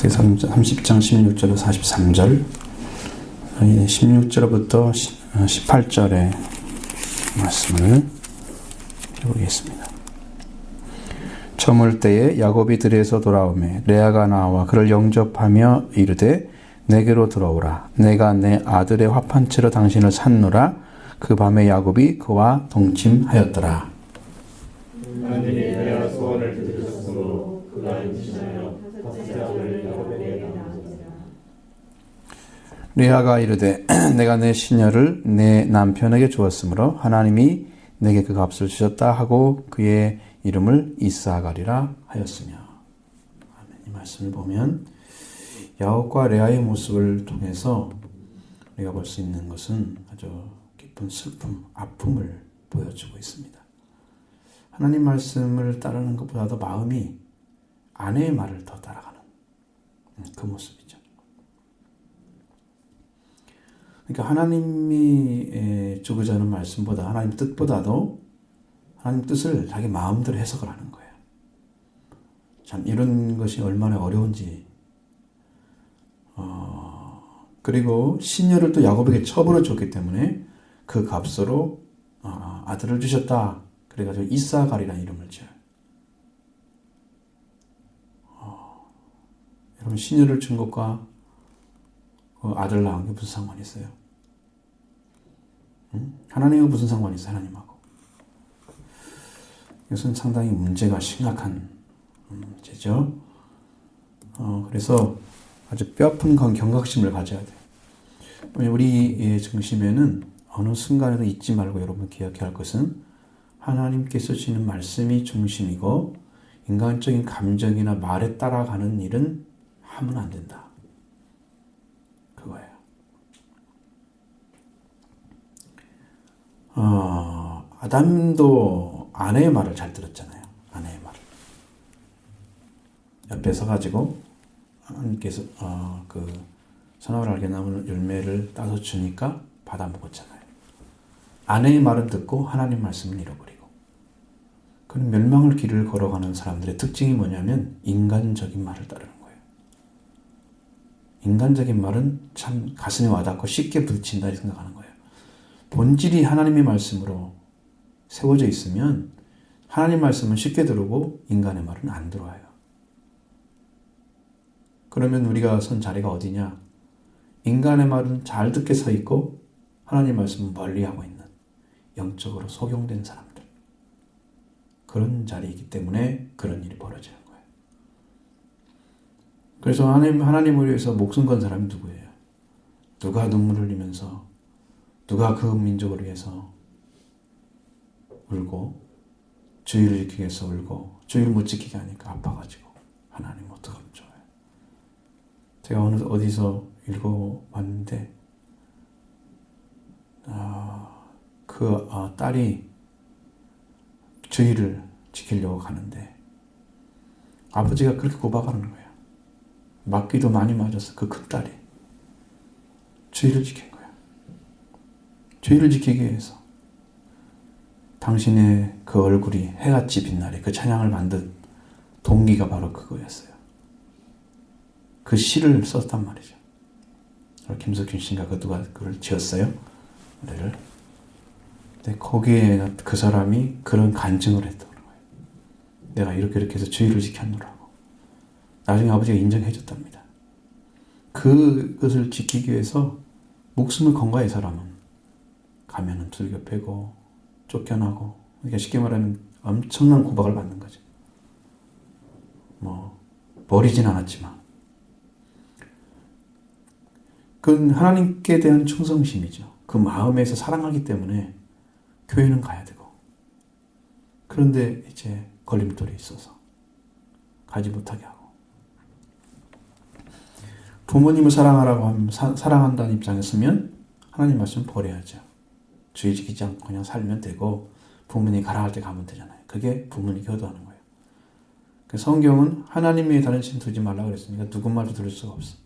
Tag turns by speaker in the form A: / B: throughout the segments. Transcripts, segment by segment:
A: 30장 16절로 43절, 16절부터 18절의 말씀을 보겠습니다. 저물 때에 야곱이 들에서 돌아오매 레아가 나와 그를 영접하며 이르되 내게로 들어오라. 내가 내 아들의 화판채로 당신을 샀노라. 그 밤에 야곱이 그와 동침하였더라.
B: 하나님이 레아 소원을 들으셨으므로 그가 임신하여 다섯째 아들을 야곱에게 낳았더라.
A: 레아가 이르되 내가 내 시녀를 내 남편에게 주었으므로 하나님이 내게 그 값을 주셨다 하고 그의 이름을 이스하가리라 하였으며. 이 말씀을 보면 야곱과 레아의 모습을 통해서 우리가 볼 수 있는 것은 아주 깊은 슬픔, 아픔을 보여주고 있습니다. 하나님 말씀을 따르는 것보다도 마음이 아내의 말을 더 따라가는 그 모습이죠. 그러니까 하나님이 주고자 하는 말씀보다 하나님 뜻보다도 하나님 뜻을 자기 마음대로 해석을 하는 거예요. 참 이런 것이 얼마나 어려운지. 그리고 시녀를 또 야곱에게 첩으로 줬기 때문에 그 값으로 아들을 주셨다. 그래가지고 이스하갈이라는 이름을 지어요. 여러분, 시녀를 준 것과 그 아들 낳은 게 무슨 상관이 있어요? 하나님과 무슨 상관이 있어요? 하나님하고. 이것은 상당히 문제가 심각한 문제죠. 그래서 아주 뼈아픈 경각심을 가져야 돼요. 우리의 중심에는 어느 순간에도 잊지 말고 여러분 기억해야 할 것은 하나님께서 주시는 말씀이 중심이고 인간적인 감정이나 말에 따라가는 일은 하면 안 된다. 그거예요. 아담도 아내의 말을 잘 들었잖아요. 아내의 말을. 옆에 서가지고 하나님께서 그 선악을 알게 나무는 열매를 따서 주니까 받아 먹었잖아요. 아내의 말은 듣고 하나님 말씀을 잃어버리고. 그런 멸망을 길을 걸어가는 사람들의 특징이 뭐냐면 인간적인 말을 따르는 거예요. 인간적인 말은 참 가슴에 와닿고 쉽게 부딪힌다 생각하는 거예요. 본질이 하나님의 말씀으로 세워져 있으면 하나님 말씀은 쉽게 들어오고 인간의 말은 안 들어와요. 그러면 우리가 선 자리가 어디냐? 인간의 말은 잘 듣게 서 있고 하나님 말씀은 멀리하고 있는 영적으로 속용된 사람들. 그런 자리이기 때문에 그런 일이 벌어지는 거예요. 그래서 하나님을 위해서 목숨 건 사람이 누구예요? 누가 눈물을 흘리면서 누가 그 민족을 위해서 울고 주의를 지키기 위해서 울고 주의를 못 지키게 하니까 아파가지고 하나님 어떡하면 좋아요. 제가 어디서 읽어봤는데 딸이 주의를 지키려고 가는데 아버지가 그렇게 고박하는 거예요. 맞기도 많이 맞았어. 그 큰 딸이 주의를 지킨 거예요. 주의를 지키기 위해서 당신의 그 얼굴이 해같이 빛나리 그 찬양을 만든 동기가 바로 그거였어요. 그 시를 썼단 말이죠. 김석균 씨인가 누가 그걸 지었어요? 노래를. 근데 거기에 그 사람이 그런 간증을 했던 거예요. 내가 이렇게 해서 주의를 지켰노라고. 나중에 아버지가 인정해 줬답니다. 그것을 지키기 위해서 목숨을 건 거야, 이 사람은. 가면은 두들겨 패고 쫓겨나고. 그러니까 쉽게 말하면 엄청난 고박을 받는 거죠. 버리진 않았지만. 그건 하나님께 대한 충성심이죠. 그 마음에서 사랑하기 때문에 교회는 가야 되고. 그런데 이제 걸림돌이 있어서 가지 못하게 하고. 부모님을 사랑하라고 하면 사랑한다는 입장이었으면 하나님 말씀 버려야죠. 주의 지키지 않고 그냥 살면 되고 부모님이 가라 할 때 가면 되잖아요. 그게 부모님 효도하는 거예요. 성경은 하나님의 다른 신 두지 말라고 그랬으니까 누구 말도 들을 수가 없어.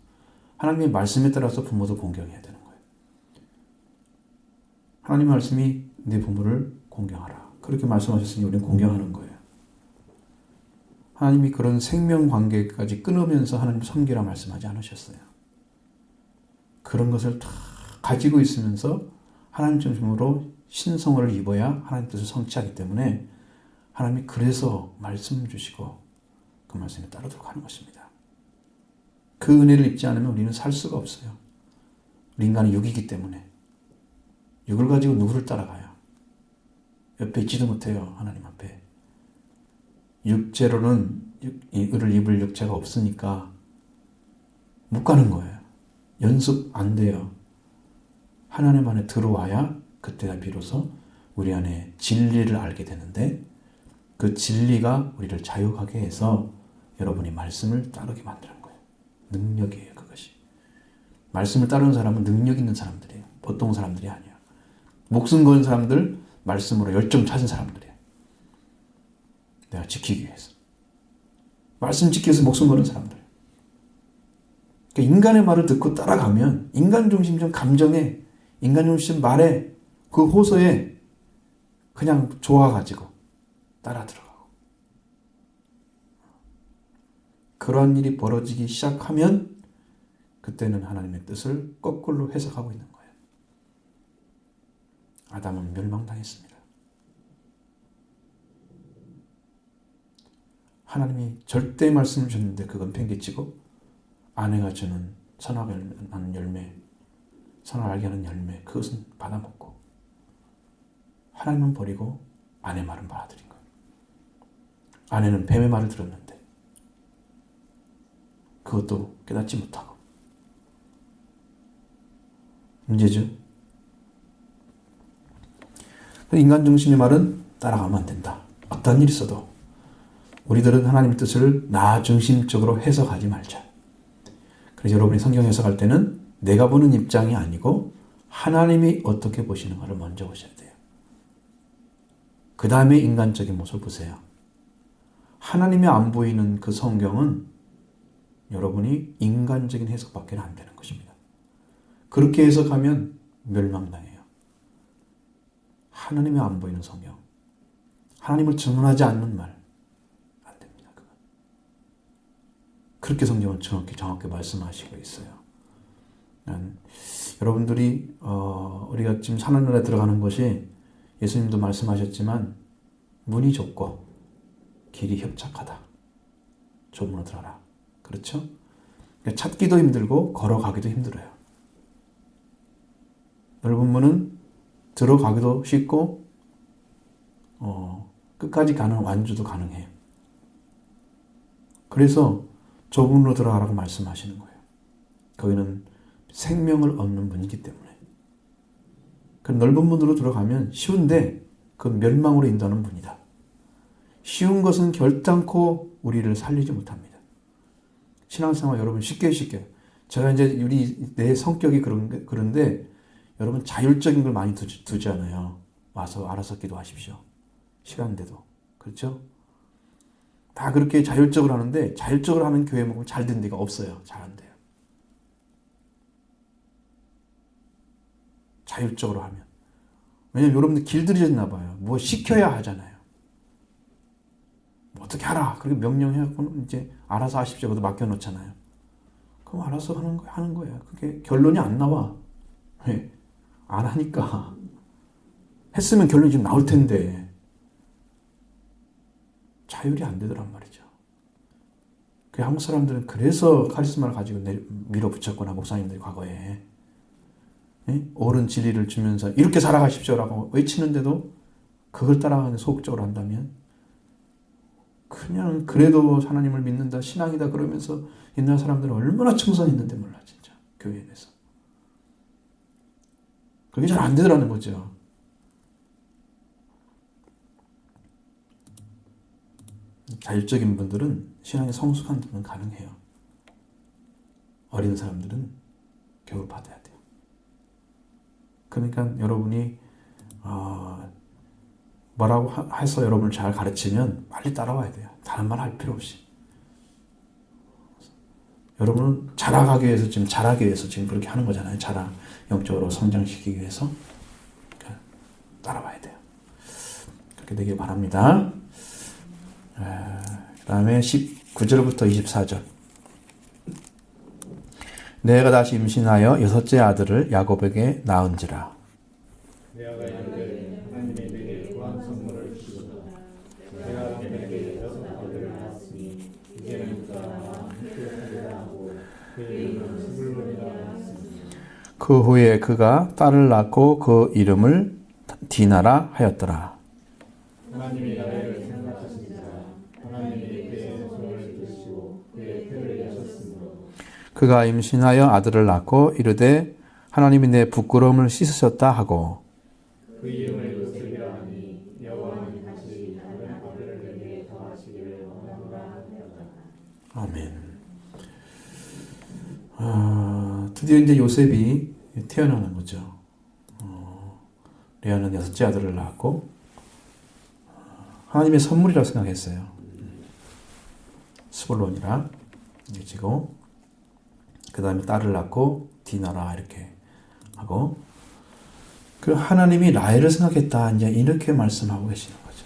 A: 하나님의 말씀에 따라서 부모도 공경해야 되는 거예요. 하나님 말씀이 내 부모를 공경하라. 그렇게 말씀하셨으니 우리는 공경하는 거예요. 하나님이 그런 생명 관계까지 끊으면서 하나님 섬기라 말씀하지 않으셨어요. 그런 것을 다 가지고 있으면서 하나님 중심으로 신성을 입어야 하나님 뜻을 성취하기 때문에 하나님이 그래서 말씀 주시고 그 말씀에 따르도록 하는 것입니다. 그 은혜를 입지 않으면 우리는 살 수가 없어요. 우리 인간은 육이기 때문에. 육을 가지고 누구를 따라가요? 옆에 있지도 못해요. 하나님 앞에. 육체로는 을을 입을 육체가 없으니까 못 가는 거예요. 연습 안 돼요. 하나님 안에 들어와야 그때가 비로소 우리 안에 진리를 알게 되는데 그 진리가 우리를 자유하게 해서 여러분이 말씀을 따르게 만드는 거예요. 능력이에요, 그것이. 말씀을 따르는 사람은 능력 있는 사람들이에요. 보통 사람들이 아니야. 목숨 건 사람들, 말씀으로 열정 찾은 사람들이에요. 내가 지키기 위해서. 말씀 지키기 위해서 목숨 거는 사람들. 그러니까 인간의 말을 듣고 따라가면 인간 중심적 감정에, 인간 중심 말에, 그 호소에 그냥 좋아가지고 따라 들어가고. 그런 일이 벌어지기 시작하면 그때는 하나님의 뜻을 거꾸로 해석하고 있는 거예요. 아담은 멸망당했습니다. 하나님이 절대 말씀을 주셨는데 그건 팽개치고 아내가 주는 선악을 하는 열매, 선악을 알게 하는 열매, 그것은 받아먹고 하나님은 버리고 아내 말은 받아들인 거예요. 아내는 뱀의 말을 들었는데 그것도 깨닫지 못하고. 문제죠. 인간 중심의 말은 따라가면 안 된다. 어떤 일이 있어도 우리들은 하나님의 뜻을 나 중심적으로 해석하지 말자. 그래서 여러분이 성경 해석할 때는 내가 보는 입장이 아니고 하나님이 어떻게 보시는가를 먼저 보셔야 돼요. 그 다음에 인간적인 모습을 보세요. 하나님이 안 보이는 그 성경은 여러분이 인간적인 해석밖에 안 되는 것입니다. 그렇게 해석하면 멸망당해요. 하나님이 안 보이는 성경, 하나님을 증언하지 않는 말, 안 됩니다. 그건. 그렇게 성경은 정확히 말씀하시고 있어요. 여러분들이 우리가 지금 사는 날에 들어가는 것이 예수님도 말씀하셨지만 문이 좁고 길이 협착하다. 좁으로 들어라. 그렇죠? 찾기도 힘들고 걸어가기도 힘들어요. 넓은 문은 들어가기도 쉽고 끝까지 가는 완주도 가능해요. 그래서 좁은 문으로 들어가라고 말씀하시는 거예요. 거기는 생명을 얻는 문이기 때문에. 그 넓은 문으로 들어가면 쉬운데 그 멸망으로 인도하는 문이다. 쉬운 것은 결단코 우리를 살리지 못합니다. 신앙생활 여러분 쉽게 제가 이제 내 성격이 그런데 여러분 자율적인 걸 많이 두잖아요. 와서 알아서 기도하십시오. 시간대도. 그렇죠? 다 그렇게 자율적으로 하는데 자율적으로 하는 교회 보면 잘 된 데가 없어요. 잘 안 돼요. 자율적으로 하면. 왜냐면 여러분들 길들여졌나 봐요. 뭐 시켜야 하잖아요. 뭐 어떻게 하라. 그렇게 명령해갖고는 이제 알아서 하십시오. 그것도 맡겨놓잖아요. 그럼 알아서 하는 거예요. 그게 결론이 안 나와. 왜? 안 하니까. 했으면 결론이 지금 나올 텐데. 자율이 안 되더란 말이죠. 한국 사람들은 그래서 카리스마를 가지고 밀어붙였거나 목사님들이 과거에 옳은 진리를 주면서 이렇게 살아가십시오라고 외치는데도 그걸 따라가는 소극적으로 한다면 그냥 그래도 하나님을 믿는다, 신앙이다 그러면서 옛날 사람들은 얼마나 청산했는데 몰라 진짜 교회에 대해서. 그게 잘 안 되더라는 거죠. 자율적인 분들은 신앙이 성숙한 분은 가능해요. 어린 사람들은 교육을 받아야 돼요. 그러니까 여러분이 뭐라고 해서 여러분을 잘 가르치면 빨리 따라와야 돼요. 다른 말 할 필요 없이. 여러분은 잘하기 위해서 지금 그렇게 하는 거잖아요. 영적으로 성장시키기 위해서. 그러니까 따라와야 돼요. 그렇게 되길 바랍니다. 다음에 19절부터 24절. 레아가 다시 임신하여 여섯째 아들을 야곱에게 낳은지라.
B: 레아가 이르되 하나님이 내게 구한 선물을 주소서. 내가 내게 여섯 아들을 낳았으니 이제는 그가 나와 함께 살리라 하고 그 이름은 스불론이라 하였으니.
A: 그 후에 그가 딸을 낳고 그 이름을 디나라 하였더라.
B: 하나님이 나를 생각하시니라. 하나님이 그의 손을 드시고 그의 혀를 여셨으므로.
A: 그가 임신하여 아들을 낳고 이르되 하나님이 내 부끄러움을 씻으셨다 하고
B: 그 이름을 요셉이라 하니 여호와는 다시 다른 아들을 내게 더하시기를 원하노라 하였다.
A: 아멘. 드디어 이제 요셉이 태어나는 거죠. 레아는 여섯째 아들을 낳았고 하나님의 선물이라고 생각했어요. 스불론이라 여지고 그 다음에 딸을 낳고 디나라 이렇게 하고 그 하나님이 라헬을 생각했다 이제 이렇게 말씀하고 계시는 거죠.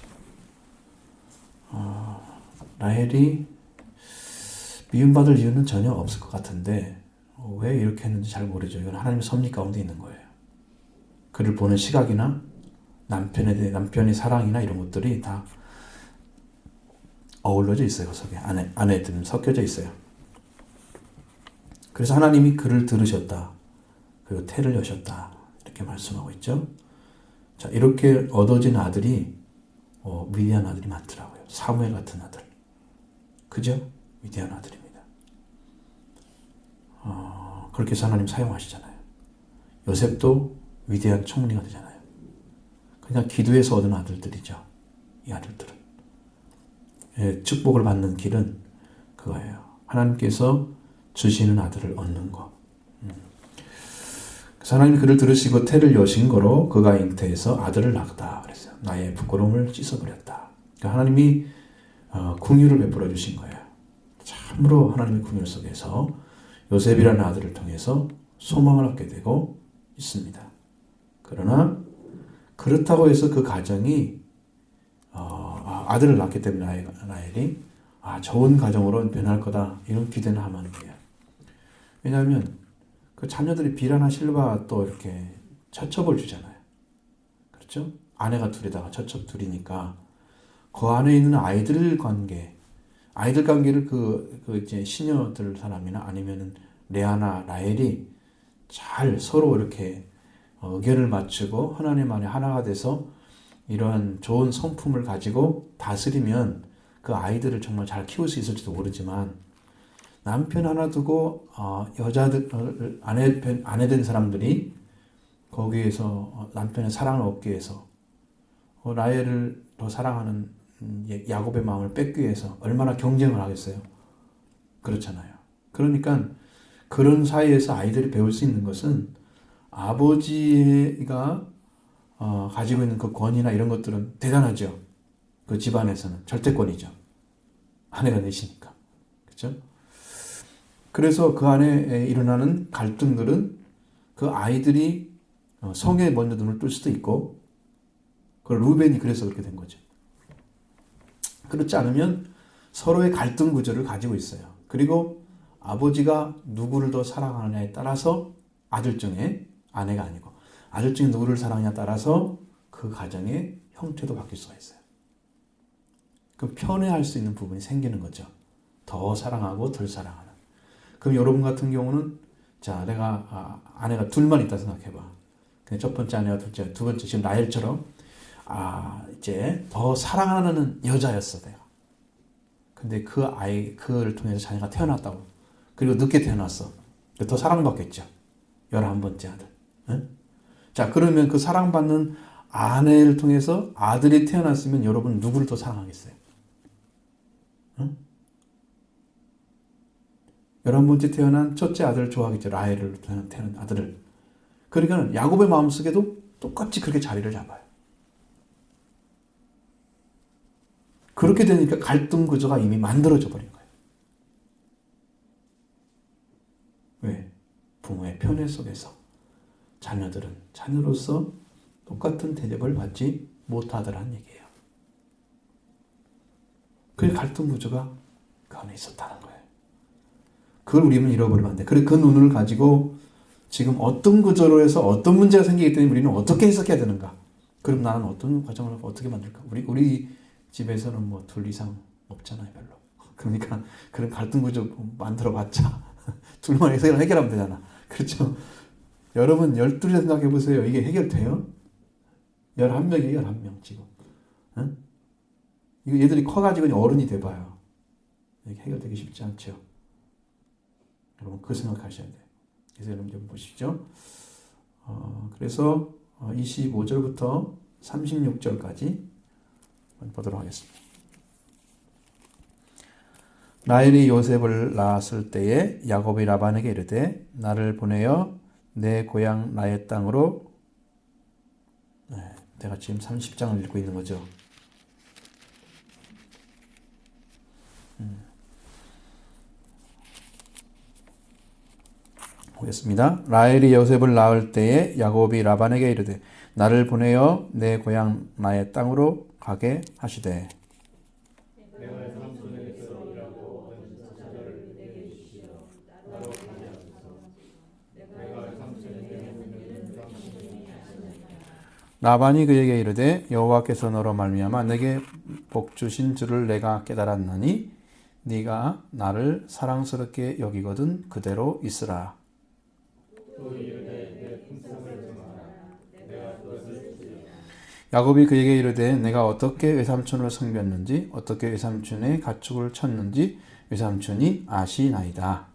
A: 라헬이 미움받을 이유는 전혀 없을 것 같은데 왜 이렇게 했는지 잘 모르죠. 이건 하나님의 섭리 가운데 있는 거예요. 그를 보는 시각이나 남편의 사랑이나 이런 것들이 다 어우러져 있어요. 그 속에 안에들 섞여져 있어요. 그래서 하나님이 그를 들으셨다. 그리고 태를 여셨다. 이렇게 말씀하고 있죠. 자, 이렇게 얻어진 아들이 위대한 아들이 많더라고요. 사무엘 같은 아들. 그죠? 위대한 아들입니다. 그렇게 해서 하나님 사용하시잖아요. 요셉도 위대한 총리가 되잖아요. 그냥 기도해서 얻은 아들들이죠. 이 아들들은. 예, 축복을 받는 길은 그거예요. 하나님께서 주시는 아들을 얻는 것. 그래서 하나님이 그를 들으시고 태를 여신 거로 그가 잉태해서 아들을 낳았다. 그랬어요. 나의 부끄러움을 씻어버렸다. 그러니까 하나님이 긍휼을 베풀어 주신 거예요. 참으로 하나님의 긍휼 속에서 요셉이라는 아들을 통해서 소망을 얻게 되고 있습니다. 그러나 그렇다고 해서 그 가정이 아들을 낳기 때문에 라헬이 좋은 가정으로 변할 거다 이런 기대는 하면 안 돼요. 왜냐하면 그 자녀들이 비라나 실바 또 이렇게 처첩을 주잖아요. 그렇죠? 아내가 둘에다가 처첩 둘이니까 그 안에 있는 아이들 관계를 이제 시녀들 사람이나 아니면은 레아나 라헬이 잘 서로 이렇게 의견을 맞추고 하나님 안에 하나가 돼서 이러한 좋은 성품을 가지고 다스리면 그 아이들을 정말 잘 키울 수 있을지도 모르지만 남편 하나 두고 여자들 아내 된 사람들이 거기에서 남편의 사랑을 얻기 위해서 라헬을 더 사랑하는 야곱의 마음을 뺏기 위해서 얼마나 경쟁을 하겠어요. 그렇잖아요. 그러니까 그런 사이에서 아이들이 배울 수 있는 것은 아버지가 가지고 있는 그 권위나 이런 것들은 대단하죠. 그 집안에서는 절대권이죠. 아내가 내시니까. 그렇죠? 그래서 그 안에 일어나는 갈등들은 그 아이들이 성에 먼저 눈을 뜰 수도 있고 그 루벤이 그래서 그렇게 된 거죠. 그렇지 않으면 서로의 갈등 구조를 가지고 있어요. 그리고 아버지가 누구를 더 사랑하느냐에 따라서 아들 중에 아내가 아니고 아들 중에 누구를 사랑하냐에 따라서 그 가정의 형태도 바뀔 수가 있어요. 그럼 편애할 수 있는 부분이 생기는 거죠. 더 사랑하고 덜 사랑하는. 그럼 여러분 같은 경우는 자 내가 아내가 둘만 있다 생각해봐. 첫 번째 아내와 둘째, 두 번째 지금 라헬처럼 이제 더 사랑하는 여자였어 내가. 근데 그를 통해서 자녀가 태어났다고. 그리고 늦게 태어났어. 더 사랑받겠죠. 11번째 아들. 응? 자, 그러면 그 사랑받는 아내를 통해서 아들이 태어났으면 여러분 누구를 더 사랑하겠어요? 응? 11번째 태어난 첫째 아들을 좋아하겠죠. 라헬을 태어난 아들을. 그러니까 야곱의 마음속에도 똑같이 그렇게 자리를 잡아요. 그렇게 되니까 갈등 구조가 이미 만들어져 버린 거예요. 왜? 부모의 편애 속에서 자녀들은 자녀로서 똑같은 대접을 받지 못하더란 얘기예요. 그 갈등 구조가 그 안에 있었다는 거예요. 그걸 우리는 잃어버리면 안 돼. 그 눈을 가지고 지금 어떤 구조로 해서 어떤 문제가 생기기 때문에 우리는 어떻게 해석해야 되는가? 그럼 나는 어떤 과정을 어떻게 만들까? 우리 집에서는 뭐 둘 이상 없잖아요, 별로. 그러니까 그런 갈등 구조 만들어봤자 둘만 해결하면 되잖아. 그렇죠? 여러분 12를 생각해 보세요. 이게 해결돼요? 11명이에요, 11명 지금. 응? 이거 얘들이 커가지고 어른이 돼봐요. 이게 해결되기 쉽지 않죠. 여러분 그 생각하셔야 돼요. 그래서 여러분 좀 보시죠. 그래서 25절부터 36절까지 보도록 하겠습니다. 라헬이 요셉을 낳았을 때에 야곱이 라반에게 이르되 나를 보내어 내 고향 나의 땅으로, 내가 지금 30장을 읽고 있는 거죠. 보겠습니다. 라헬이 요셉을 낳을 때에 야곱이 라반에게 이르되 나를 보내어 내 고향 나의 땅으로 가게 하시되
B: 내가 삼손에게서 일하고 얻은 저자를 내게 주시어 나로 가게 하소서. 내가 삼손에게 있는 삼손이 하시나이다.
A: 라반이 그에게 이르되 여호와께서 너로 말미암아 내게 복 주신 줄을 내가 깨달았나니 네가 나를 사랑스럽게 여기거든 그대로 있으라.
B: 또 이르되 내 품삯을 정하라. 내가 그것을 주리라.
A: 야곱이 그에게 이르되 내가 어떻게 외삼촌을 섬겼는지 어떻게 외삼촌의 가축을 쳤는지 외삼촌이 아시나이다.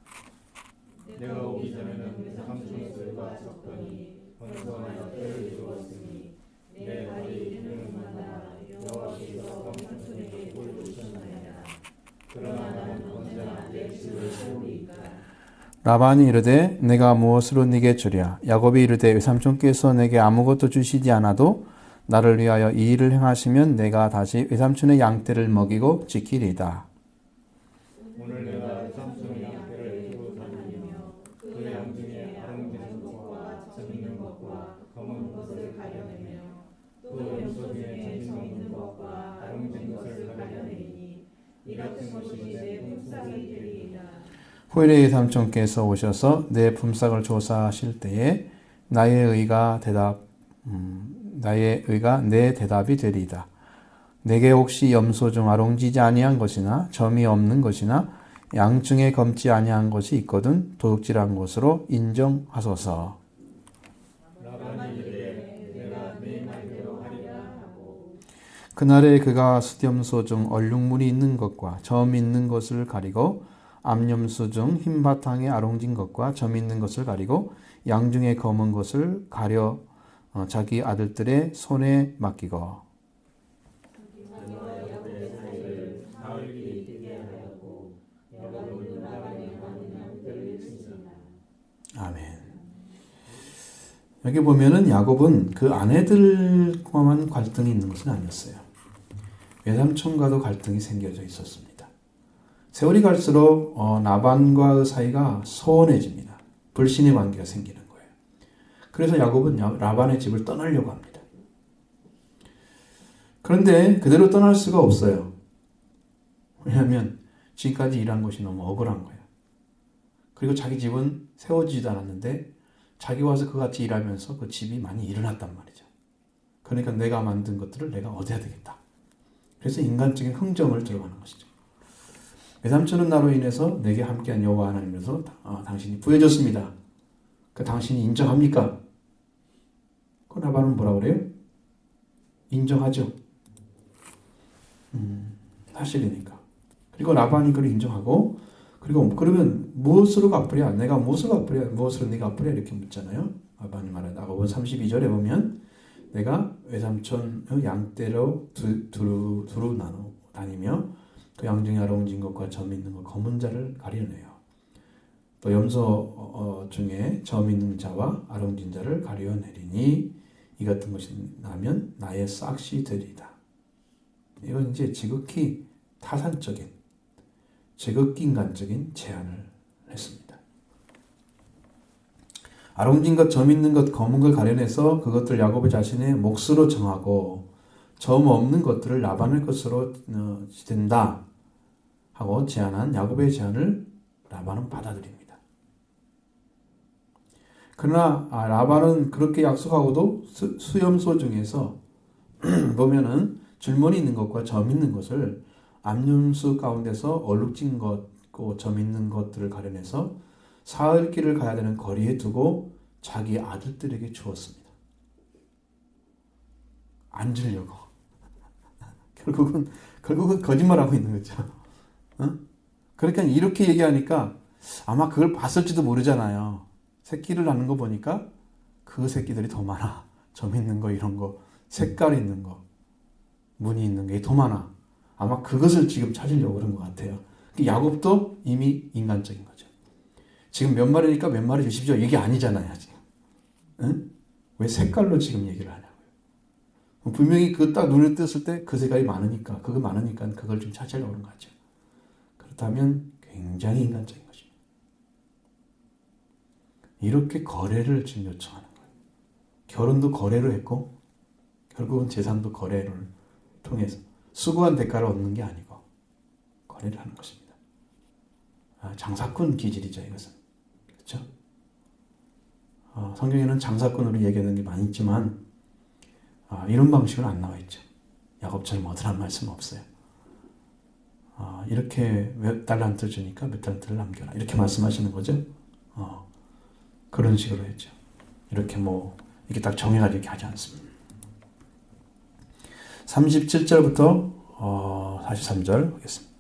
B: 내가 오기 전에는 삼손들과 쳤더니 번성하여 때를 이루었으니 내 발이 이르는 만나 여호와께서 삼손에게 볼 주셨나이다. 그러나 나는 언제나 내 집을 세우리이까.
A: 라반이 이르되 내가 무엇으로 네게 주랴. 야곱이 이르되 외삼촌께서 내게 아무것도 주시지 않아도 나를 위하여 이 일을 행하시면 내가 다시 외삼촌의 양떼를 먹이고 지키리이다.
B: 오늘 내가 삼손의 양떼를 두고 다니며 그 양 중에 아름다운 것과 재밌는 것과 검은 것을 가려내며 또 염소 중에 재밌는 것과 아름다운 것을 가려내니 이 같은 것이 내 품삯이 되리이다.
A: 후일에 외삼촌께서 오셔서 내 품삯을 조사하실 때에 나의 의가 내 대답이 되리이다. 내게 혹시 염소 중 아롱지지 아니한 것이나 점이 없는 것이나 양 중에 검지 아니한 것이 있거든 도둑질한 것으로 인정하소서.
B: 라반이 이르되 내가 네 말대로 하리라 하고
A: 그날에 그가 숫염소 중 얼룩무늬 있는 것과 점 있는 것을 가리고 암염소 중 흰 바탕에 아롱진 것과 점 있는 것을 가리고 양 중에 검은 것을 가려 자기 아들들의 손에 맡기고 아멘. 여기 보면은 야곱은 그 아내들과만 갈등이 있는 것은 아니었어요. 외삼촌과도 갈등이 생겨져 있었습니다. 세월이 갈수록 라반과의 사이가 소원해집니다. 불신의 관계가 생기는 거예요. 그래서 야곱은 라반의 집을 떠나려고 합니다. 그런데 그대로 떠날 수가 없어요. 왜냐하면 지금까지 일한 것이 너무 억울한 거예요. 그리고 자기 집은 세워지지도 않았는데 자기 와서 그같이 일하면서 그 집이 많이 일어났단 말이죠. 그러니까 내가 만든 것들을 내가 얻어야 되겠다. 그래서 인간적인 흥정을 들어가는 것이죠. 외삼촌은 나로 인해서 내게 함께한 여호와 하나님께서 당신이 부여줬습니다. 그 당신이 인정합니까? 그 라반은 뭐라고 그래요? 인정하죠. 사실이니까. 그리고 라반이 그걸 인정하고 그리고 그러면 무엇으로 갚으랴? 내가 무엇으로 갚으랴? 무엇으로 네가 갚으랴? 이렇게 묻잖아요. 라반이 말하는 야고보 32절에 보면 내가 외삼촌 양떼로 두루 나눠 다니며 그 양 중에 아롱진 것과 점 있는 것 검은 자를 가려내요. 또 염소 중에 점 있는 자와 아롱진 자를 가려내리니 이 같은 것이 나면 나의 싹시 되리이다. 이건 이제 지극히 타산적인 지극히 인간적인 제안을 했습니다. 아롱진 것, 점 있는 것, 검은 걸 가려내서 그것들 야곱의 자신의 몫으로 정하고 점 없는 것들을 라반의 것으로 된다. 하고 제안한 야곱의 제안을 라반은 받아들입니다. 그러나 라반은 그렇게 약속하고도 수염소 중에서 보면은 줄무늬 있는 것과 점 있는 것을 암염수 가운데서 얼룩진 것고 점 있는 것들을 가려내서 사흘길을 가야 되는 거리에 두고 자기 아들들에게 주었습니다. 안 주려고. 결국은 거짓말하고 있는 거죠. 그러니까 이렇게 얘기하니까 아마 그걸 봤을지도 모르잖아요. 새끼를 낳는 거 보니까 그 새끼들이 더 많아. 점 있는 거, 이런 거, 색깔 있는 거, 무늬 있는 게 더 많아. 아마 그것을 지금 찾으려고 그런 것 같아요. 야곱도 이미 인간적인 거죠. 지금 몇 마리니까 몇 마리 주십시오. 이게 아니잖아요, 지금. 응? 왜 색깔로 지금 얘기를 하냐고요. 분명히 그 딱 눈을 떴을 때 그 색깔이 많으니까, 그거 많으니까 그걸 좀 찾으려고 그런 거죠. 그렇다면 굉장히 인간적인 것입니다. 이렇게 거래를 지금 요청하는 거예요. 결혼도 거래로 했고, 결국은 재산도 거래를 통해서 수고한 대가를 얻는 게 아니고 거래를 하는 것입니다. 장사꾼 기질이죠, 이것은. 그렇죠? 성경에는 장사꾼으로 얘기하는 게 많이 있지만 이런 방식으로 안 나와 있죠. 야곱처럼 얻으란 말씀 없어요. 이렇게 몇 달란트 주니까 몇 달란트를 남겨라. 이렇게 말씀하시는 거죠. 그런 식으로 했죠. 이렇게 이렇게 딱 정해가지고 이렇게 하지 않습니다. 37절부터 43절 보겠습니다.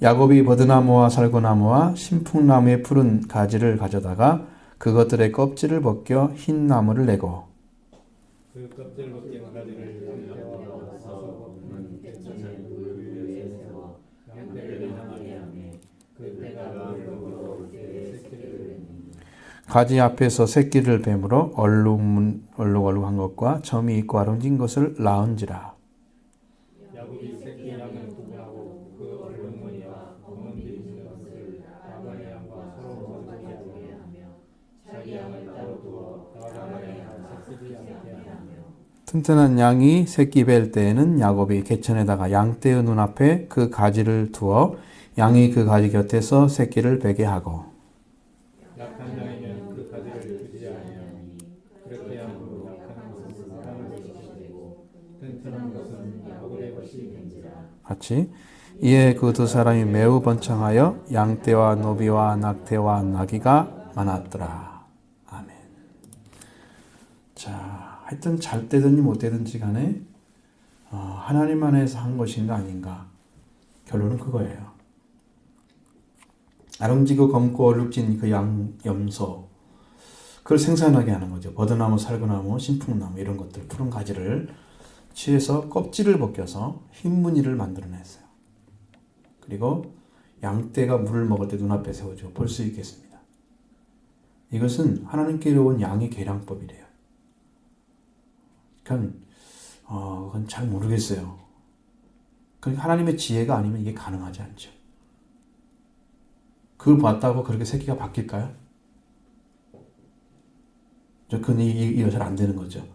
A: 야곱이 버드나무와 살구나무와 신풍나무의 푸른 가지를 가져다가 그것들의 껍질을 벗겨 흰 나무를 내고
B: 그 껍질 벗긴 가지를 양떼와 사서 걷는 개천의 물 위에 세워 양떼를 향하게 하며 그 떼가 물로 올 때에 새끼를 뱉니
A: 가지 앞에서 새끼를 뱀으로 얼룩얼룩한 것과 점이 있고 아름진 것을 낳은지라.
B: 야곱이 새끼 양을 구분하고 그 얼룩무늬와 검은 빛 있는 것을 라반의 양과 서로 거두게 하며 자기 양을 따로 두어 라반의 양 새끼 양에게 하며
A: 튼튼한 양이 새끼 뵐 때에는 야곱이 개천에다가 양떼의 눈앞에 그 가지를 두어 양이 그 가지 곁에서 새끼를 베게 하고
B: 약한 양에겐 그 가지를 주지 아니하니 그렇게 함으로 약한 것은 사람의 것이 되고 튼튼한 것은 야곱의 것이 된지라.
A: 같이 이에 그 두 사람이 매우 번창하여 양떼와 노비와 낙태와 나귀가 많았더라. 아멘. 자, 하여튼 잘 되든지 못 되든지 간에 하나님 안에서 한 것인가 아닌가, 결론은 그거예요. 아름지고 검고 얼룩진 그 염소, 그걸 생산하게 하는 거죠. 버드나무, 살구나무, 신풍나무 이런 것들 푸른 가지를 취해서 껍질을 벗겨서 흰 무늬를 만들어냈어요. 그리고 양떼가 물을 먹을 때 눈앞에 세워주고 볼 수 있겠습니다. 이것은 하나님께로 온 양의 계량법이래요. 그건 잘 모르겠어요. 하나님의 지혜가 아니면 이게 가능하지 않죠. 그걸 봤다고 그렇게 새끼가 바뀔까요? 그건 이거 잘 안 되는 거죠.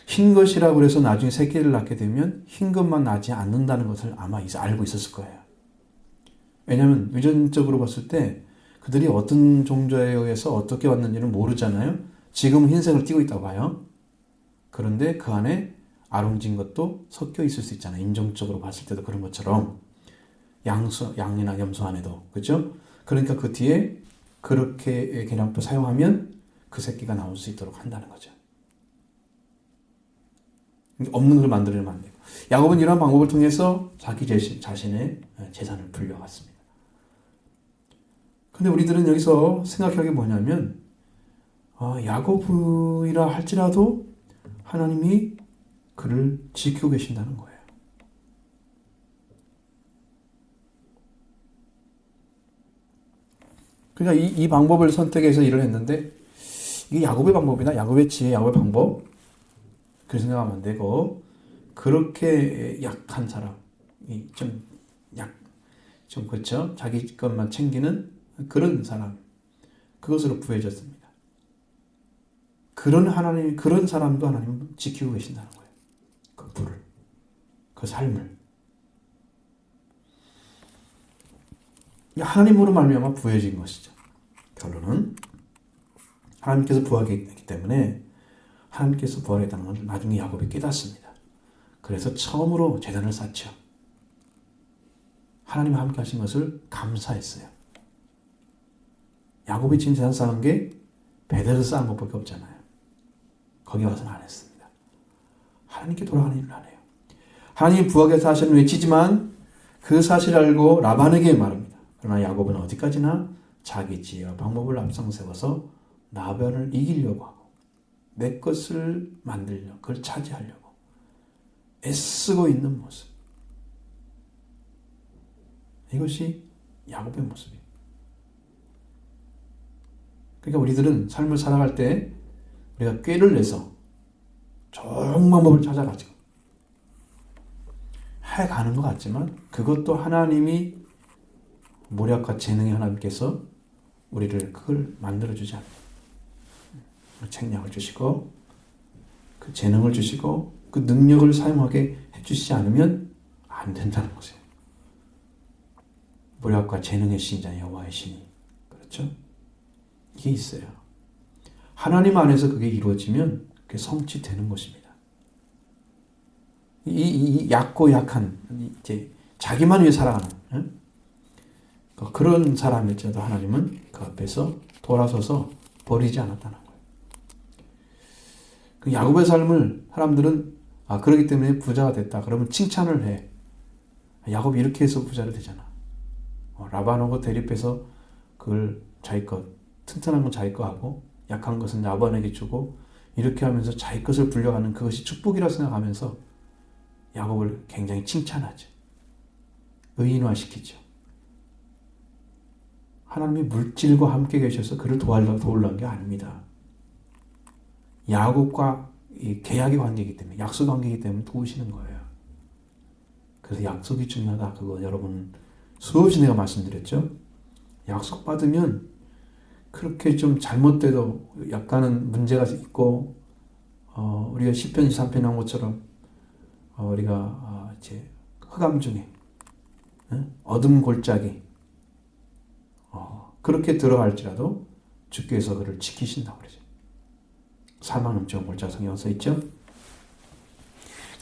A: 흰 것이라고 해서 나중에 새끼를 낳게 되면 흰 것만 나지 않는다는 것을 아마 알고 있었을 거예요. 왜냐하면 유전적으로 봤을 때 그들이 어떤 종자에 의해서 어떻게 왔는지는 모르잖아요. 지금은 흰색을 띠고 있다고 봐요. 그런데 그 안에 아롱진 것도 섞여 있을 수 있잖아요. 인종적으로 봤을 때도 그런 것처럼 양이나 염소 안에도, 그렇죠? 그러니까 그 뒤에 그렇게 계량도 사용하면 그 새끼가 나올 수 있도록 한다는 거죠. 없는 걸 만들어내면 안 되고. 야곱은 이러한 방법을 통해서 자기 자신의 재산을 불려왔습니다. 근데 우리들은 여기서 생각할 게 뭐냐면, 야곱이라 할지라도 하나님이 그를 지키고 계신다는 거예요. 그러니까 이 방법을 선택해서 일을 했는데, 이게 야곱의 방법이나 야곱의 지혜, 야곱의 방법, 그렇게 생각하면 안 되고, 그렇게 약한 사람, 좀 그렇죠? 자기 것만 챙기는 그런 사람, 그것으로 부해졌습니다. 그런 사람도 하나님은 지키고 계신다는 거예요. 그 불을, 그 삶을. 하나님으로 말미암아 부여진 것이죠. 결론은 하나님께서 부활했기 때문에 하나님께서 부활했다는 걸 나중에 야곱이 깨닫습니다. 그래서 처음으로 제단을 쌓죠. 하나님과 함께 하신 것을 감사했어요. 야곱이 지금 제단 쌓은 게 베델에서 쌓은 것밖에 없잖아요. 거기 와서는 안 했습니다. 하나님께 돌아가는 일을 안 해요. 하나님이 부활해서 하시는 외치지만 그 사실을 알고 라반에게 말합니다. 그러나 야곱은 어디까지나 자기 지혜와 방법을 앞장 세워서 라반을 이기려고 하고 내 것을 만들려고 그걸 차지하려고 애쓰고 있는 모습. 이것이 야곱의 모습이에요. 그러니까 우리들은 삶을 살아갈 때 우리가 꾀를 내서 좋은 방법을 찾아가지고 해가는 것 같지만 그것도 하나님이 모략과 재능의 하나님께서 우리를 그걸 만들어주지 않아요. 책략을 주시고 그 재능을 주시고 그 능력을 사용하게 해주시지 않으면 안 된다는 것이에요. 모략과 재능의 신자 여호와의 신이 그렇죠? 이게 있어요. 하나님 안에서 그게 이루어지면 그게 성취되는 것입니다. 이 약고 약한 이제 자기만 위해 살아가는 그런 사람일지라도 하나님은 그 앞에서 돌아서서 버리지 않았다는 거예요. 그 야곱의 삶을 사람들은 그러기 때문에 부자가 됐다. 그러면 칭찬을 해. 야곱이 이렇게 해서 부자로 되잖아. 라반하고 대립해서 그걸 자기 것, 튼튼한 건 자기 거 하고 약한 것은 라반에게 주고 이렇게 하면서 자기 것을 불려가는 그것이 축복이라 생각하면서 야곱을 굉장히 칭찬하죠. 의인화시키죠. 하나님이 물질과 함께 계셔서 그를 도우려는 게 아닙니다. 야곱과 이 계약의 관계이기 때문에 약속 관계이기 때문에 도우시는 거예요. 그래서 약속이 중요하다. 그거 여러분 수없이 내가 말씀드렸죠. 약속 받으면 그렇게 좀 잘못돼도 약간은 문제가 있고 우리가 시편 23편에 한 것처럼 우리가 이제 흑암 중에 어둠 골짜기 그렇게 들어갈지라도 주께서 그를 지키신다고 그러죠. 사망 음정 골짜기 성경에 써 있죠.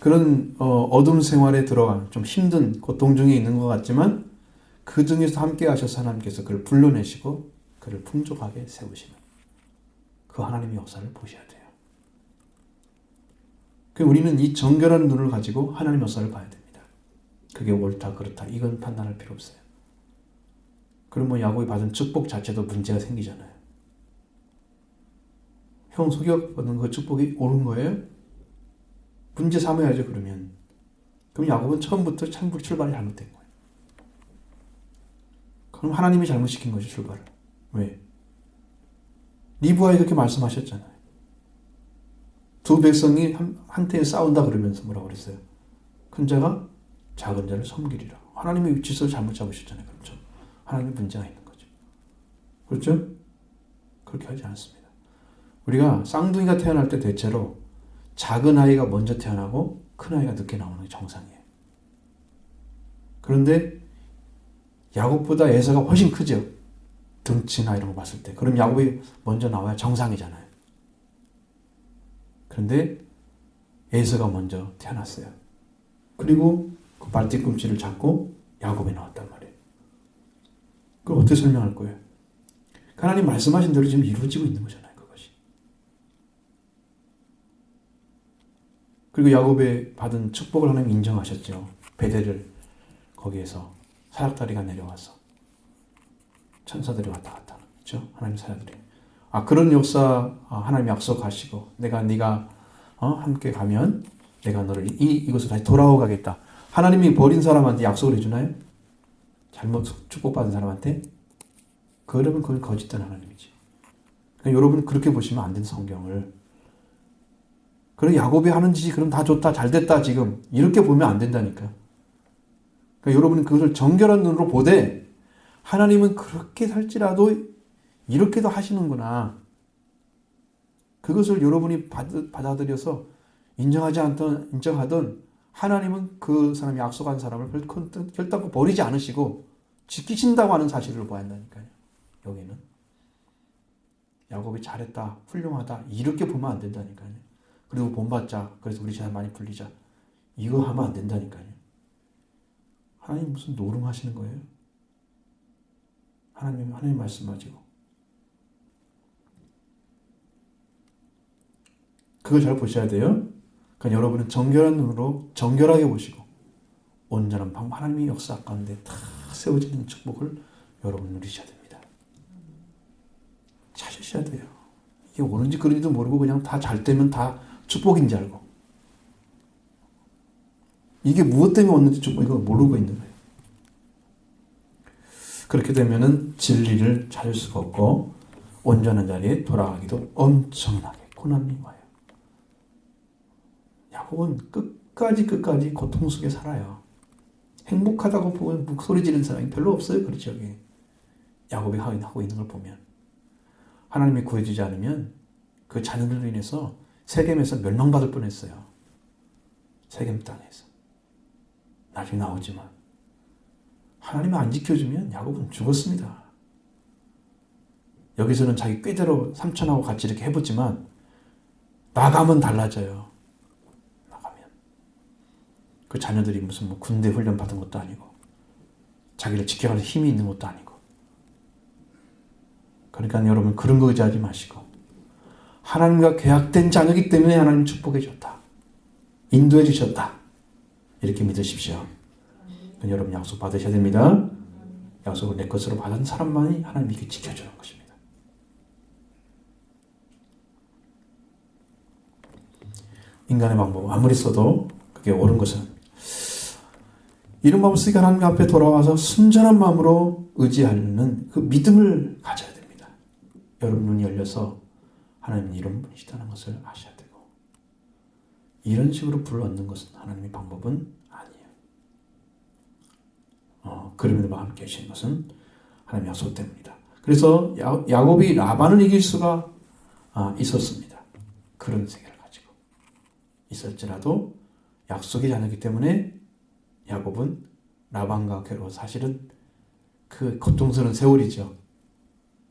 A: 그런 어둠 생활에 들어간 좀 힘든 고통 중에 있는 것 같지만 그 중에서 함께 하셔서 하나님께서 그를 불러내시고 그를 풍족하게 세우시는 그 하나님의 역사를 보셔야 돼요. 우리는 이 정결한 눈을 가지고 하나님의 역사를 봐야 됩니다. 그게 옳다 그렇다 이건 판단할 필요 없어요. 그러면 야곱이 받은 축복 자체도 문제가 생기잖아요. 형 속여 받은 그 축복이 옳은 거예요? 문제 삼아야죠. 그러면 야곱은 처음부터 참부 출발이 잘못된 거예요. 그럼 하나님이 잘못시킨 거죠. 출발을. 왜? 리브아에 그렇게 말씀하셨잖아요. 두 백성이 한때에 싸운다 그러면서 뭐라고 그랬어요? 큰 자가 작은 자를 섬기리라. 하나님의 위치에서 잘못 잡으셨잖아요. 그렇죠? 하나님의 문제가 있는 거죠. 그렇죠? 그렇게 하지 않습니다. 우리가 쌍둥이가 태어날 때 대체로 작은 아이가 먼저 태어나고 큰 아이가 늦게 나오는 게 정상이에요. 그런데 야곱보다 에서가 훨씬 크죠. 등치나 이런 거 봤을 때. 그럼 야곱이 먼저 나와야 정상이잖아요. 그런데 에서가 먼저 태어났어요. 그리고 그 발뒤꿈치를 잡고 야곱이 나왔단 말이에요. 그걸 어떻게 설명할 거예요? 하나님 말씀하신 대로 지금 이루어지고 있는 거잖아요. 그것이. 그리고 야곱의 받은 축복을 하나님 인정하셨죠. 베델을 거기에서 사약다리가 내려와서 천사들이 왔다 갔다 하는 거죠. 하나님 사야들이. 그런 역사 하나님 약속하시고 네가 함께 가면 내가 너를 이곳으로 다시 돌아오가겠다. 하나님이 버린 사람한테 약속을 해주나요? 잘못 축복받은 사람한테? 그러면 그건 거짓된 하나님이지. 그러니까 여러분 그렇게 보시면 안 된 성경을. 그래 야곱이 하는 짓이 그럼 다 좋다 잘 됐다 지금 이렇게 보면 안 된다니까. 그러니까 여러분은 그것을 정결한 눈으로 보되 하나님은 그렇게 살지라도 이렇게도 하시는구나. 그것을 여러분이 받아들여서 인정하든 하나님은 그 사람이 약속한 사람을 결단코 버리지 않으시고 지키신다고 하는 사실을 봐야 한다니까요. 여기는 야곱이 잘했다, 훌륭하다 이렇게 보면 안 된다니까요. 그리고 본받자, 그래서 우리 재산 많이 불리자 이거 하면 안 된다니까요. 하나님 무슨 노름하시는 거예요? 하나님 말씀하시고 그걸 잘 보셔야 돼요. 그러니까 여러분은 정결한 눈으로 정결하게 보시고 온전한 방법 하나님의 역사 가운데 다 세워지는 축복을 여러분 누리셔야 됩니다. 찾으셔야 돼요. 이게 옳은지 그른지도 모르고 그냥 다 잘 되면 다 축복인지 알고 이게 무엇 때문에 왔는지 축복 이거 모르고 있는 거예요. 그렇게 되면은 진리를 찾을 수가 없고 온전한 자리에 돌아가기도 엄청나게 고난이 와요. 야곱은 끝까지 고통 속에 살아요. 행복하다고 보면 목소리 지르는 사람이 별로 없어요. 그렇죠. 야곱이 하고 있는 걸 보면 하나님이 구해주지 않으면 그 자녀들로 인해서 세겜에서 멸망받을 뻔했어요. 세겜 땅에서. 나중에 나오지만 하나님이 안 지켜주면 야곱은 죽었습니다. 여기서는 자기 꾀대로 삼촌하고 같이 이렇게 해보지만 나가면 달라져요. 나가면 그 자녀들이 무슨 뭐 군대 훈련 받은 것도 아니고 자기를 지켜갈 힘이 있는 것도 아니고 그러니까 여러분 그런 거 의지하지 마시고 하나님과 계약된 자녀이기 때문에 하나님 축복해 줬다. 인도해 주셨다. 이렇게 믿으십시오. 여러분 약속 받으셔야 됩니다. 약속을 내 것으로 받은 사람만이 하나님이 이렇게 지켜주는 것입니다. 인간의 방법 아무리 써도 그게 옳은 것은 이런 마음을 쓰니까 하나님 앞에 돌아와서 순전한 마음으로 의지하는 그 믿음을 가져야 됩니다. 여러분 눈이 열려서 하나님은 이런 분이시다는 것을 아셔야 되고 이런 식으로 불을 얻는 것은 하나님의 방법은 아니에요. 그럼에도 함께 하시는 것은 하나님의 약속 때문이다. 그래서 야곱이 라반을 이길 수가 있었습니다. 그런 세계를 가지고 있을지라도 약속이 자녀이기 때문에 야곱은 라반과 괴로워 사실은 그 고통스러운 세월이죠.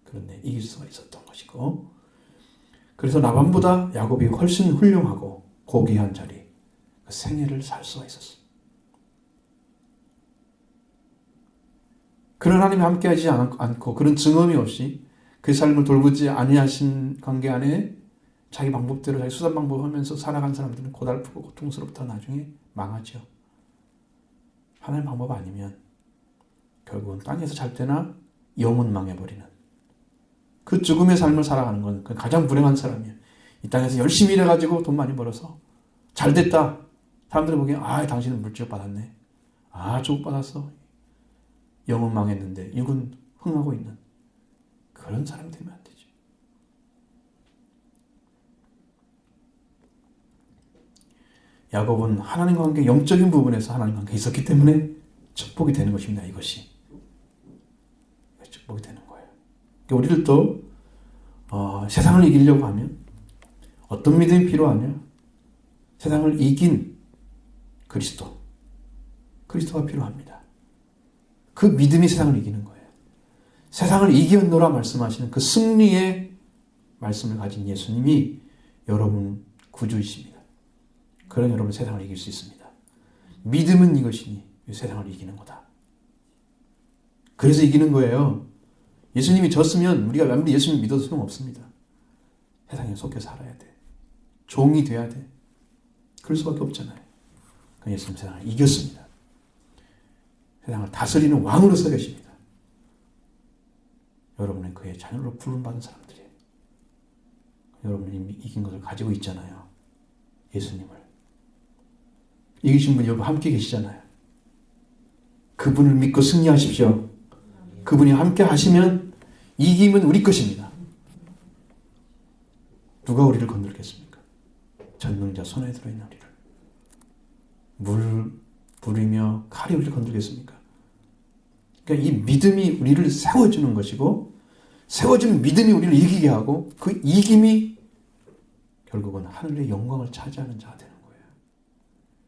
A: 그런데 이길 수가 있었던 것이고 그래서 라반보다 야곱이 훨씬 훌륭하고 고귀한 자리 그 생애를 살 수가 있었습니다. 그런 하나님이 함께하지 않고 그런 증언이 없이 그 삶을 돌보지 아니하신 관계 안에 자기 방법대로 자기 수단 방법 하면서 살아간 사람들은 고달프고 고통스럽다 나중에 망하죠. 하나님 방법 아니면 결국은 땅에서 잘 때나 영혼 망해버리는 그 죽음의 삶을 살아가는 건 가장 불행한 사람이에요. 이 땅에서 열심히 일해가지고 돈 많이 벌어서 잘 됐다. 사람들이 보기엔 당신은 물지업 받았네. 조국 받았어. 영혼 망했는데 육은 흥하고 있는 그런 사람이 되면 안 되죠. 야곱은 하나님과 관계 영적인 부분에서 하나님과 관계 있었기 때문에 축복이 되는 것입니다. 이것이 축복이 되는 거예요. 우리들도 세상을 이기려고 하면 어떤 믿음이 필요하냐? 세상을 이긴 그리스도가 필요합니다. 그 믿음이 세상을 이기는 거예요. 세상을 이겼노라 말씀하시는 그 승리의 말씀을 가진 예수님이 여러분 구주이십니다. 그런 여러분 세상을 이길 수 있습니다. 믿음은 이것이니 세상을 이기는 거다. 그래서 이기는 거예요. 예수님이 졌으면 우리가 아무리 예수님 믿어도 소용없습니다. 세상에 속해 살아야 돼. 종이 돼야 돼. 그럴 수밖에 없잖아요. 그러니까 예수님 세상을 이겼습니다. 세상을 다스리는 왕으로 서 계십니다. 여러분은 그의 자녀로 부름받은 사람들이에요. 여러분이 이미 이긴 것을 가지고 있잖아요. 예수님을. 이기신 분이 여러분 함께 계시잖아요. 그분을 믿고 승리하십시오. 그분이 함께 하시면 이김은 우리 것입니다. 누가 우리를 건들겠습니까? 전능자 손에 들어있는 우리를. 불이며 칼이 우리를 건들겠습니까? 그러니까 이 믿음이 우리를 세워주는 것이고 세워진 믿음이 우리를 이기게 하고 그 이김이 결국은 하늘의 영광을 차지하는 자가 되는 거예요.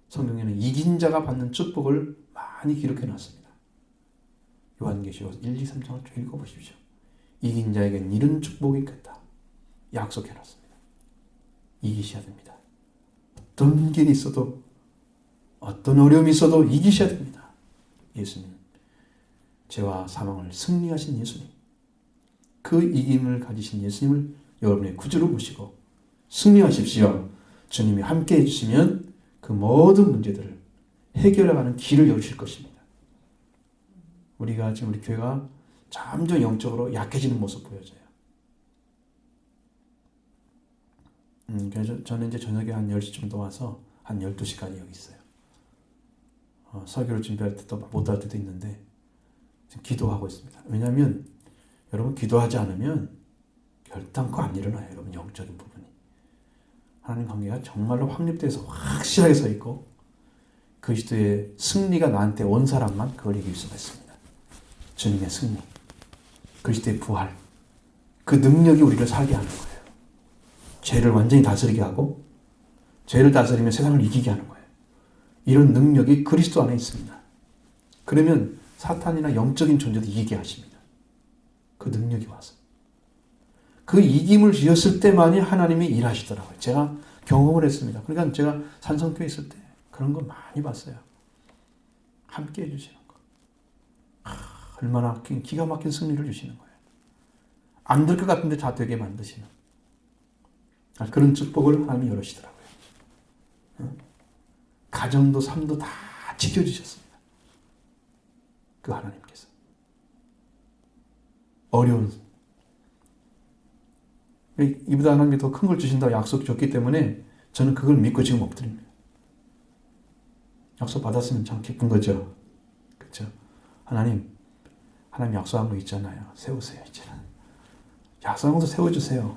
A: 성경에는 이긴 자가 받는 축복을 많이 기록해 놨습니다. 요한계시록 1, 2, 3장을 쭉 읽어보십시오. 이긴 자에게는 이런 축복이 있겠다. 약속해놨습니다. 이기셔야 됩니다. 어떤 길이 있어도 어떤 어려움이 있어도 이기셔야 됩니다. 예수님, 죄와 사망을 승리하신 예수님, 그 이김을 가지신 예수님을 여러분의 구주로 모시고 승리하십시오. 주님이 함께 해주시면 그 모든 문제들을 해결해가는 길을 열으실 것입니다. 우리가 지금 우리 교회가 점점 영적으로 약해지는 모습 보여져요. 그래서 저는 이제 저녁에 한 10시 정도 와서 한 12시까지 여기 있어요. 설교를 준비할 때도 못할 때도 있는데 지금 기도하고 있습니다. 왜냐하면 여러분 기도하지 않으면 결단코 안 일어나요. 여러분 영적인 부분이. 하나님 관계가 정말로 확립돼서 확실하게 서 있고 그리스도의 승리가 나한테 온 사람만 그걸 이길 수가 있습니다. 주님의 승리, 그리스도의 부활, 그 능력이 우리를 살게 하는 거예요. 죄를 완전히 다스리게 하고 죄를 다스리며 세상을 이기게 하는 거예요. 이런 능력이 그리스도 안에 있습니다. 그러면 사탄이나 영적인 존재도 이기게 하십니다. 그 능력이 와서. 그 이김을 주셨을 때만이 하나님이 일하시더라고요. 제가 경험을 했습니다. 그러니까 제가 산성교회 있을 때 그런 거 많이 봤어요. 함께 해주시는 거. 얼마나 기가 막힌 승리를 주시는 거예요. 안 될 것 같은데 다 되게 만드시는 그런 축복을 하나님이 열으시더라고요. 가정도 삶도 다 지켜주셨습니다. 그 하나님께서. 어려운 이보다 하나님이 더 큰 걸 주신다고 약속 줬기 때문에 저는 그걸 믿고 지금 엎드립니다. 약속 받았으면 참 기쁜 거죠. 그렇죠? 하나님 약속한 거 있잖아요. 세우세요. 이제는. 약속한 것도 세워주세요.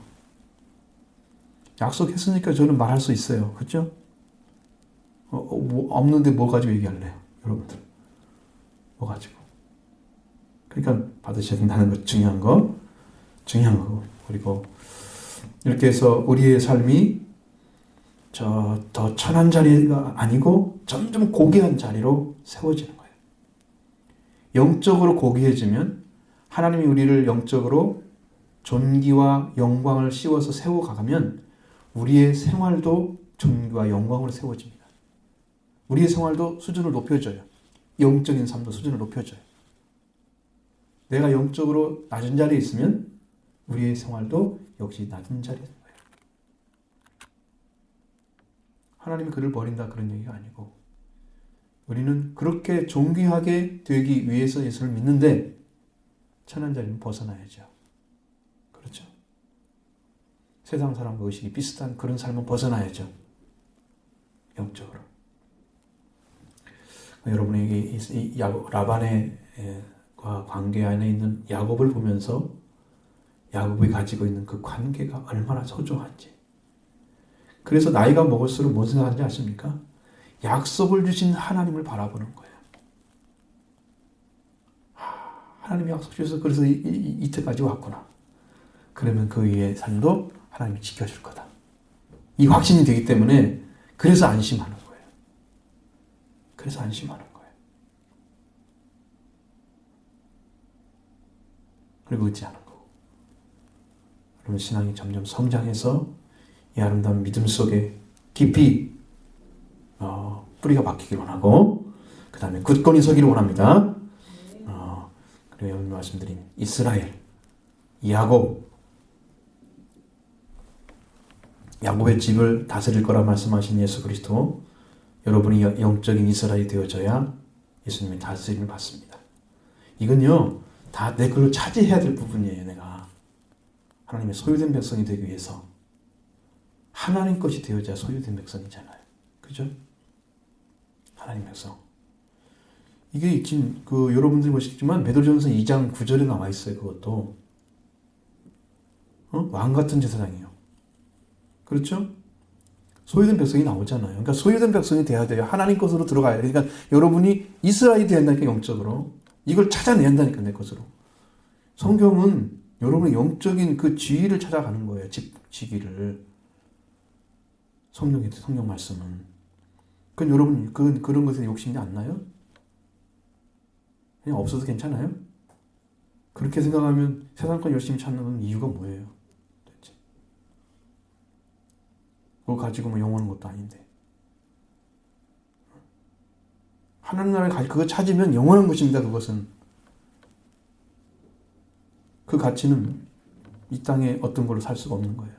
A: 약속했으니까 저는 말할 수 있어요. 그렇죠? 없는데 뭐 가지고 얘기할래요? 여러분들. 뭐 가지고. 그러니까 받으셔야 된다는 것 중요한 거고. 그리고 이렇게 해서 우리의 삶이 더 천한 자리가 아니고 점점 고귀한 자리로 세워지는 거예요. 영적으로 고귀해지면 하나님이 우리를 영적으로 존귀와 영광을 씌워서 세워가면 우리의 생활도 존귀와 영광으로 세워집니다. 우리의 생활도 수준을 높여줘요. 영적인 삶도 수준을 높여줘요. 내가 영적으로 낮은 자리에 있으면 우리의 생활도 역시 낮은 자리에 있는 거예요. 하나님이 그를 버린다 그런 얘기가 아니고 우리는 그렇게 존귀하게 되기 위해서 예수를 믿는데 천한 자리는 벗어나야죠. 그렇죠? 세상 사람과 의식이 비슷한 그런 삶은 벗어나야죠. 영적으로. 여러분에게 이 라반의 관계 안에 있는 야곱을 보면서 야곱이 가지고 있는 그 관계가 얼마나 소중한지. 그래서 나이가 먹을수록 뭔 생각하는지 아십니까? 약속을 주신 하나님을 바라보는 거예요. 하나님이 약속 주셔서 그래서 이때까지 왔구나. 그러면 그 위의 삶도 하나님이 지켜줄 거다. 이 확신이 되기 때문에 그래서 안심하는 거예요. 그래서 안심하는 거예요. 그리고 의지하는 거고. 그러면 신앙이 점점 성장해서 이 아름다운 믿음 속에 깊이 뿌리가 박히길 원하고 그 다음에 굳건히 서기를 원합니다. 그리고 오늘 말씀드린 이스라엘, 야곱의 집을 다스릴 거라 말씀하신 예수 그리스도, 여러분이 영적인 이스라엘이 되어져야 예수님의 다스림을 받습니다. 이건요 다 내 걸로 차지해야 될 부분이에요. 내가 하나님의 소유된 백성이 되기 위해서 하나님 것이 되어져야 소유된 백성이잖아요. 그죠? 하나님 백성. 이게 지금 여러분들이 보시겠지만 베드로전서 2장 9절에 나와 있어요. 그것도 왕 같은 제사장이요. 그렇죠? 소유된 백성이 나오잖아요. 그러니까 소유된 백성이 돼야 돼요. 하나님 것으로 들어가야 돼요. 그러니까 여러분이 이스라엘이 돼야 한다니까, 영적으로. 이걸 찾아내야 한다니까, 내 것으로. 성경은 여러분의 영적인 그 지위를 찾아가는 거예요. 지위를. 성경 말씀은. 그럼 여러분 그런 것에 욕심이 안 나요? 그냥 없어도 괜찮아요? 그렇게 생각하면 세상 건 열심히 찾는 건 이유가 뭐예요? 도대체? 그거 가지고 뭐 영원한 것도 아닌데. 하나님 나라에 그거 찾으면 영원한 것입니다. 그것은. 그 가치는 이 땅에 어떤 걸로 살 수가 없는 거예요.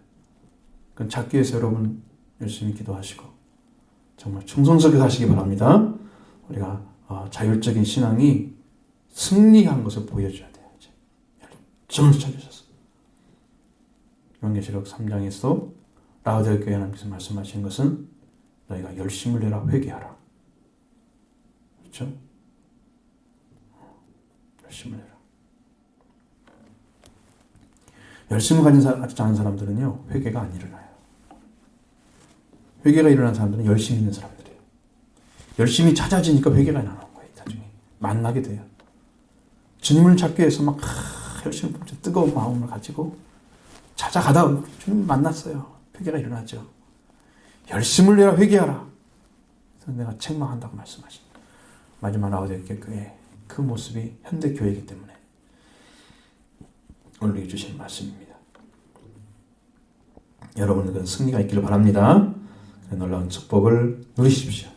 A: 그건 찾기 위해서 여러분 열심히 기도하시고 정말 충성스럽게 사시기 바랍니다. 우리가 자율적인 신앙이 승리한 것을 보여줘야 돼요. 열정을 찾으셔서. 요한계시록 3장에서 라오디게아 교회 하나님께서 말씀하신 것은 너희가 열심을 내라 회개하라. 그렇죠? 열심을 내라. 열심을 가지지 않은 사람들은요, 회개가 안 일어나요. 회개가 일어난 사람들은 열심히 있는 사람들이에요. 열심히 찾아지니까 회개가 일어나는 거예요. 나중에 만나게 돼요. 주님을 찾기 위해서 막 열심히 뜨거운 마음을 가지고 찾아가다 주님 만났어요. 회개가 일어나죠. 열심을 내라 회개하라. 그래서 내가 책망한다고 말씀하십니다. 마지막 라오디게아 교회 그 모습이 현대 교회이기 때문에 오늘 주신 말씀입니다. 여러분들은 승리가 있기를 바랍니다. 놀라운 축복을 누리십시오.